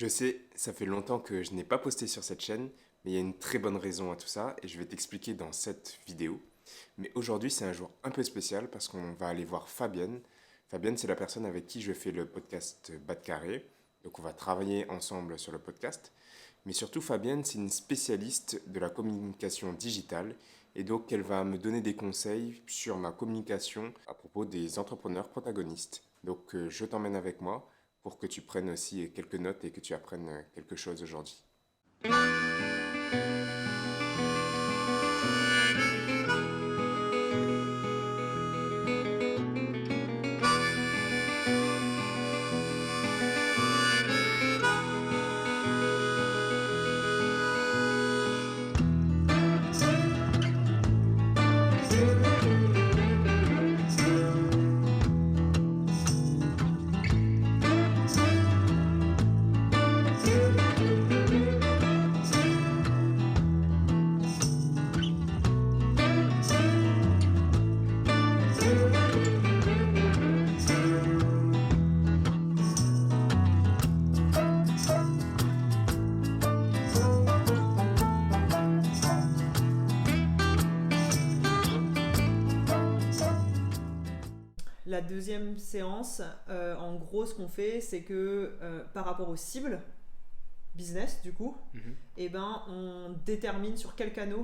Je sais, ça fait longtemps que je n'ai pas posté sur cette chaîne, mais il y a une très bonne raison à tout ça et je vais t'expliquer dans cette vidéo. Mais aujourd'hui, c'est un jour un peu spécial parce qu'on va aller voir Fabienne. Fabienne, c'est la personne avec qui je fais le podcast Bas de Carré. Donc on va travailler ensemble sur le podcast. Mais surtout, Fabienne, c'est une spécialiste de la communication digitale et donc elle va me donner des conseils sur ma communication à propos des entrepreneurs protagonistes. Donc je t'emmène avec moi pour que tu prennes aussi quelques notes et que tu apprennes quelque chose aujourd'hui. La deuxième séance, en gros, ce qu'on fait, c'est que par rapport aux cibles business, du coup, on détermine sur quel canal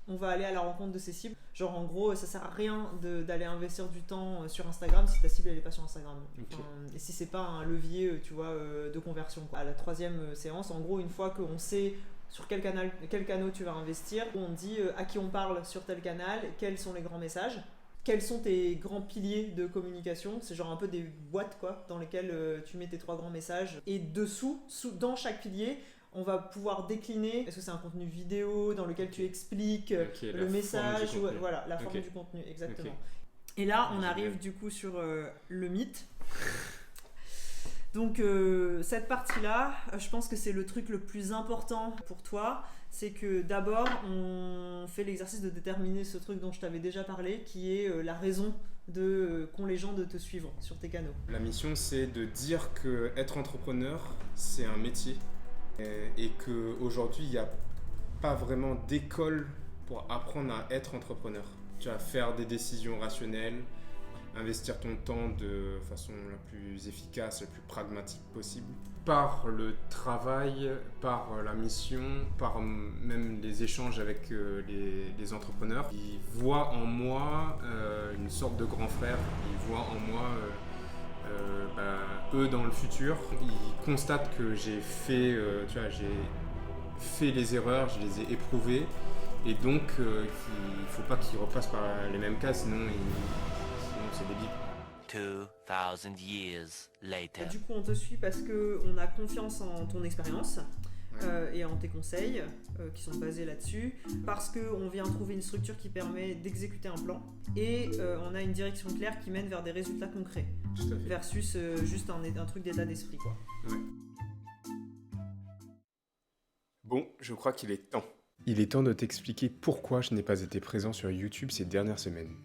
on va aller à la rencontre de ces cibles. Genre, en gros, ça sert à rien d'aller investir du temps sur Instagram si ta cible elle est pas sur Instagram. Okay. Et si c'est pas un levier, tu vois, de conversion. À la troisième séance, en gros, une fois qu'on sait sur quel canal tu vas investir, on dit à qui on parle sur tel canal, quels sont les grands messages. Quels sont tes grands piliers de communication? C'est genre un peu des boîtes quoi, dans lesquelles tu mets tes 3 grands messages. Et dessous, dans chaque pilier, on va pouvoir décliner. Est-ce que c'est un contenu vidéo dans lequel tu expliques le message voilà, la forme du contenu, exactement. Et là, on arrive du coup sur le mythe. Donc cette partie-là, je pense que c'est le truc le plus important pour toi. C'est que d'abord, on fait l'exercice de déterminer ce truc dont je t'avais déjà parlé, qui est la raison qu'ont les gens de te suivre sur tes canaux. La mission, c'est de dire que être entrepreneur, c'est un métier et qu'aujourd'hui, il n'y a pas vraiment d'école pour apprendre à être entrepreneur. Tu vas faire des décisions rationnelles, investir ton temps de façon la plus efficace, la plus pragmatique possible. Par le travail, par la mission, par même les échanges avec les entrepreneurs. Ils voient en moi une sorte de grand frère, ils voient en moi eux dans le futur. Ils constatent que j'ai fait, j'ai fait les erreurs, je les ai éprouvées et donc il ne faut pas qu'ils repassent par les mêmes cas, sinon c'est débile. 2000 years later. Du coup, on te suit parce qu'on a confiance en ton expérience et en tes conseils qui sont basés là-dessus, parce qu'on vient trouver une structure qui permet d'exécuter un plan et on a une direction claire qui mène vers des résultats concrets versus juste un truc d'état d'esprit, quoi. Ouais. Bon, je crois qu'il est temps. Il est temps de t'expliquer pourquoi je n'ai pas été présent sur YouTube ces dernières semaines.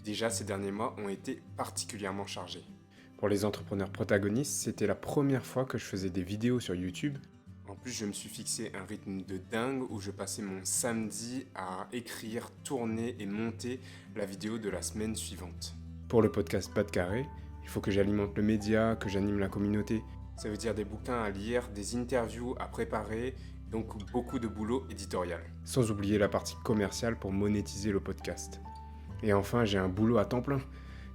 Déjà, ces derniers mois ont été particulièrement chargés. Pour les entrepreneurs protagonistes, c'était la première fois que je faisais des vidéos sur YouTube. En plus, je me suis fixé un rythme de dingue où je passais mon samedi à écrire, tourner et monter la vidéo de la semaine suivante. Pour le podcast Bas de Carré, il faut que j'alimente le média, que j'anime la communauté. Ça veut dire des bouquins à lire, des interviews à préparer, donc beaucoup de boulot éditorial. Sans oublier la partie commerciale pour monétiser le podcast. Et enfin, j'ai un boulot à temps plein.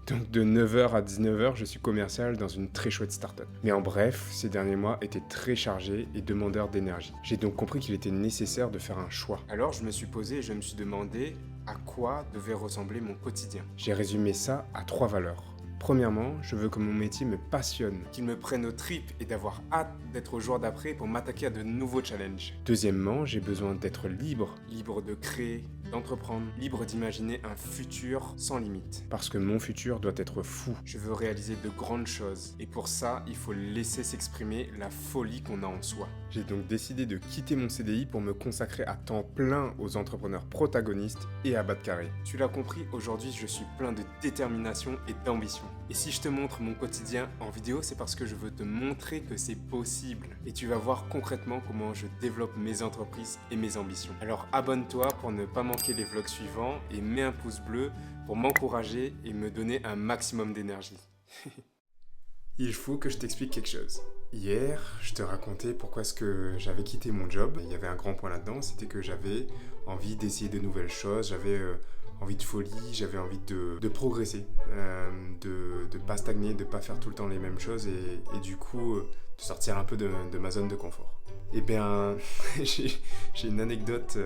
Donc de 9h à 19h, je suis commercial dans une très chouette start-up. Mais en bref, ces derniers mois étaient très chargés et demandeurs d'énergie. J'ai donc compris qu'il était nécessaire de faire un choix. Alors je me suis posé et je me suis demandé à quoi devait ressembler mon quotidien. J'ai résumé ça à 3 valeurs. Premièrement, je veux que mon métier me passionne, qu'il me prenne aux tripes et d'avoir hâte d'être au jour d'après pour m'attaquer à de nouveaux challenges. Deuxièmement, j'ai besoin d'être libre. Libre de créer, d'entreprendre, libre d'imaginer un futur sans limite. Parce que mon futur doit être fou. Je veux réaliser de grandes choses. Et pour ça, il faut laisser s'exprimer la folie qu'on a en soi. J'ai donc décidé de quitter mon CDI pour me consacrer à temps plein aux entrepreneurs protagonistes et à Bas de Carré. Tu l'as compris, aujourd'hui je suis plein de détermination et d'ambition. Et si je te montre mon quotidien en vidéo, c'est parce que je veux te montrer que c'est possible. Et tu vas voir concrètement comment je développe mes entreprises et mes ambitions. Alors abonne-toi pour ne pas manquer les vlogs suivants et mets un pouce bleu pour m'encourager et me donner un maximum d'énergie. Il faut que je t'explique quelque chose. Hier, je te racontais pourquoi est-ce que j'avais quitté mon job. Il y avait un grand point là-dedans, c'était que j'avais envie d'essayer de nouvelles choses, j'avais envie de folie, j'avais envie de progresser, de pas stagner, de pas faire tout le temps les mêmes choses et du coup de sortir un peu de ma zone de confort. Eh bien, j'ai une anecdote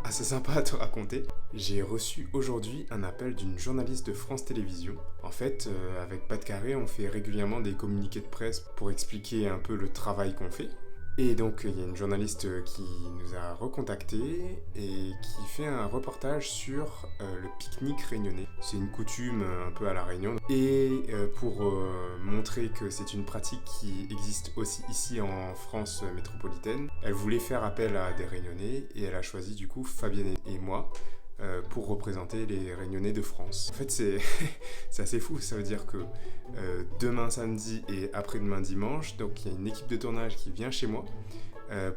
assez sympa à te raconter. J'ai reçu aujourd'hui un appel d'une journaliste de France Télévisions. En fait, avec Pat Carré, on fait régulièrement des communiqués de presse pour expliquer un peu le travail qu'on fait. Et donc, il y a une journaliste qui nous a recontactés et qui fait un reportage sur le pique-nique réunionnais. C'est une coutume un peu à La Réunion. Et pour montrer que c'est une pratique qui existe aussi ici en France métropolitaine, elle voulait faire appel à des Réunionnais et elle a choisi du coup Fabienne et moi pour représenter les Réunionnais de France. En fait, c'est assez fou. Ça veut dire que demain samedi et après-demain dimanche, donc il y a une équipe de tournage qui vient chez moi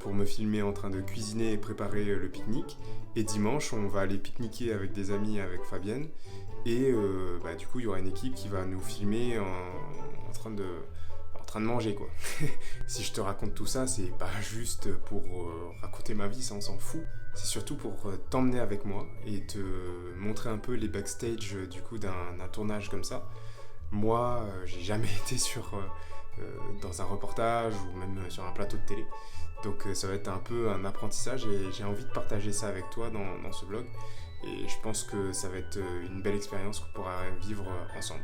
pour me filmer en train de cuisiner et préparer le pique-nique. Et dimanche, on va aller pique-niquer avec des amis, avec Fabienne. Et du coup, il y aura une équipe qui va nous filmer en train de manger, quoi. Si je te raconte tout ça, c'est pas juste pour raconter ma vie, ça on s'en fout. C'est surtout pour t'emmener avec moi et te montrer un peu les backstage du coup d'un tournage comme ça. Moi, j'ai jamais été dans un reportage ou même sur un plateau de télé. Donc ça va être un peu un apprentissage et j'ai envie de partager ça avec toi dans ce vlog. Et je pense que ça va être une belle expérience qu'on pourra vivre ensemble.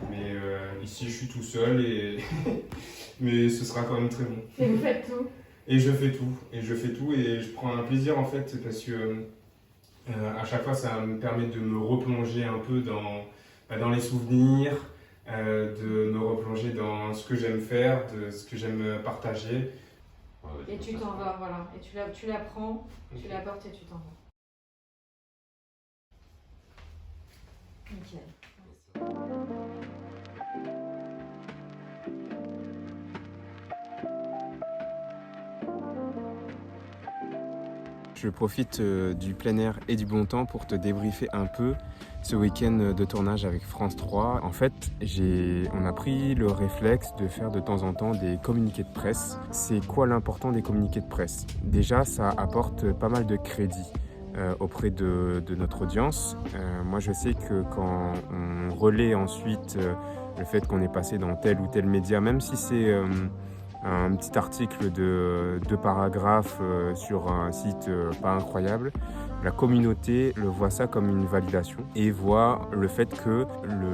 Mais ici je suis tout seul mais ce sera quand même très bon. Et vous faites tout. Et je fais tout. Et je prends un plaisir en fait parce que à chaque fois ça me permet de me replonger un peu dans les souvenirs, de me replonger dans ce que j'aime faire, de ce que j'aime partager. Et tu t'en vas, voilà. Et tu la prends, tu la portes et tu t'en vas. Nickel. Je profite du plein air et du bon temps pour te débriefer un peu ce week-end de tournage avec France 3. En fait, on a pris le réflexe de faire de temps en temps des communiqués de presse. C'est quoi l'important des communiqués de presse? Déjà, ça apporte pas mal de crédit auprès de notre audience. Moi, je sais que quand on relaie ensuite le fait qu'on est passé dans tel ou tel média, même si c'est un petit article de 2 paragraphes sur un site pas incroyable, la communauté le voit ça comme une validation et voit le fait que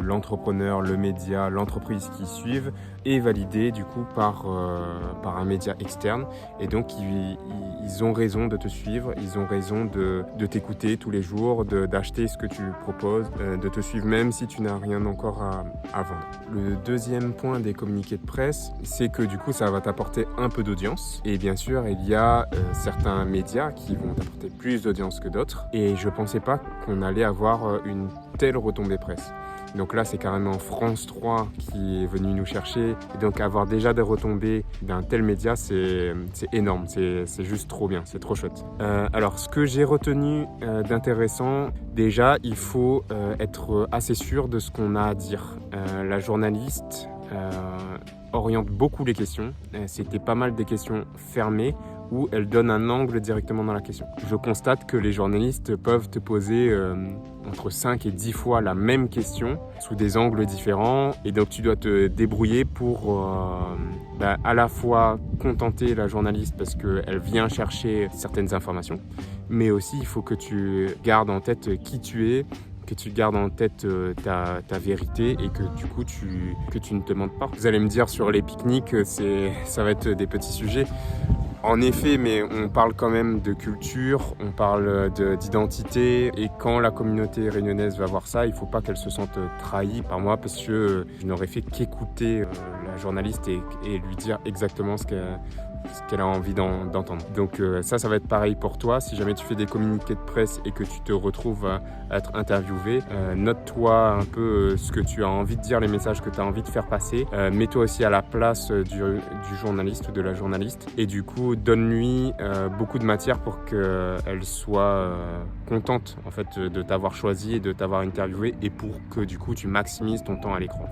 l'entrepreneur, le média, l'entreprise qui suivent est validé du coup par un média externe et donc ils ont raison de te suivre, ils ont raison de t'écouter tous les jours, d'acheter ce que tu proposes, de te suivre même si tu n'as rien encore à vendre. Le deuxième point des communiqués de presse, c'est que du coup ça va t'apporter un peu d'audience et bien sûr il y a certains médias qui vont t'apporter plus d'audience que d'autres et je pensais pas qu'on allait avoir une telle retombée presse. Donc là, c'est carrément France 3 qui est venu nous chercher. Et donc avoir déjà des retombées d'un tel média, c'est énorme. C'est juste trop bien, c'est trop chouette. Alors, ce que j'ai retenu d'intéressant, déjà, il faut être assez sûr de ce qu'on a à dire. La journaliste oriente beaucoup les questions. C'était pas mal des questions fermées où elle donne un angle directement dans la question. Je constate que les journalistes peuvent te poser entre 5 et 10 fois la même question sous des angles différents et donc tu dois te débrouiller pour à la fois contenter la journaliste parce qu'elle vient chercher certaines informations, mais aussi il faut que tu gardes en tête qui tu es, que tu gardes en tête ta vérité et que du coup que tu ne te mentes pas. Vous allez me dire sur les pique-niques, ça va être des petits sujets. En effet, mais on parle quand même de culture, on parle d'identité et quand la communauté réunionnaise va voir ça, il ne faut pas qu'elle se sente trahie par moi parce que je n'aurais fait qu'écouter la journaliste et lui dire exactement ce ce qu'elle a envie d'entendre. Donc ça va être pareil pour toi. Si jamais tu fais des communiqués de presse et que tu te retrouves à être interviewé, note-toi un peu ce que tu as envie de dire, les messages que tu as envie de faire passer. Mets-toi aussi à la place du journaliste ou de la journaliste et du coup donne-lui beaucoup de matière pour qu'elle soit contente en fait de t'avoir choisi et de t'avoir interviewé et pour que du coup tu maximises ton temps à l'écran.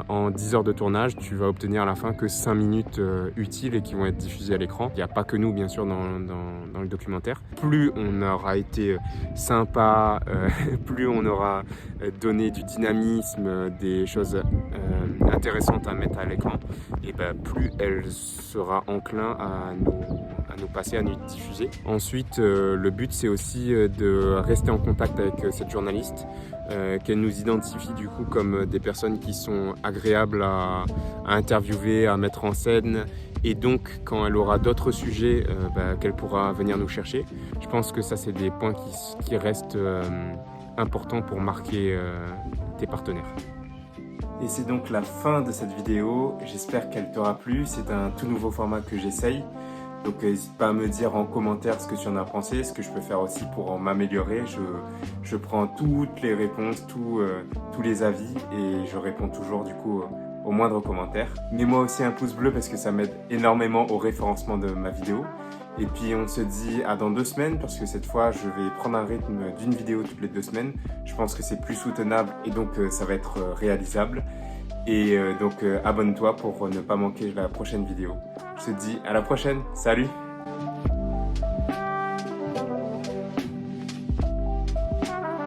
En 10 heures de tournage, tu vas obtenir à la fin que 5 minutes utiles et qui vont être diffusées à l'écran. Il n'y a pas que nous bien sûr dans le documentaire. Plus on aura été sympa, plus on aura donné du dynamisme, des choses intéressantes à mettre à l'écran, et plus elle sera enclin à nous passer, à nous diffuser. Ensuite, le but c'est aussi de rester en contact avec cette journaliste, qu'elle nous identifie du coup comme des personnes qui sont agréables à interviewer, à mettre en scène, et donc quand elle aura d'autres sujets qu'elle pourra venir nous chercher. Je pense que ça c'est des points qui restent importants pour marquer tes partenaires. Et c'est donc la fin de cette vidéo, j'espère qu'elle t'aura plu. C'est un tout nouveau format que j'essaye. Donc n'hésite pas à me dire en commentaire ce que tu en as pensé, ce que je peux faire aussi pour m'améliorer. Je prends toutes les réponses, tous les avis et je réponds toujours du coup aux moindres commentaires. Mets-moi aussi un pouce bleu parce que ça m'aide énormément au référencement de ma vidéo. Et puis on se dit à dans 2 semaines parce que cette fois je vais prendre un rythme d'une vidéo toutes les 2 semaines. Je pense que c'est plus soutenable et donc ça va être réalisable. Et donc abonne-toi pour ne pas manquer la prochaine vidéo. Je te dis à la prochaine, salut!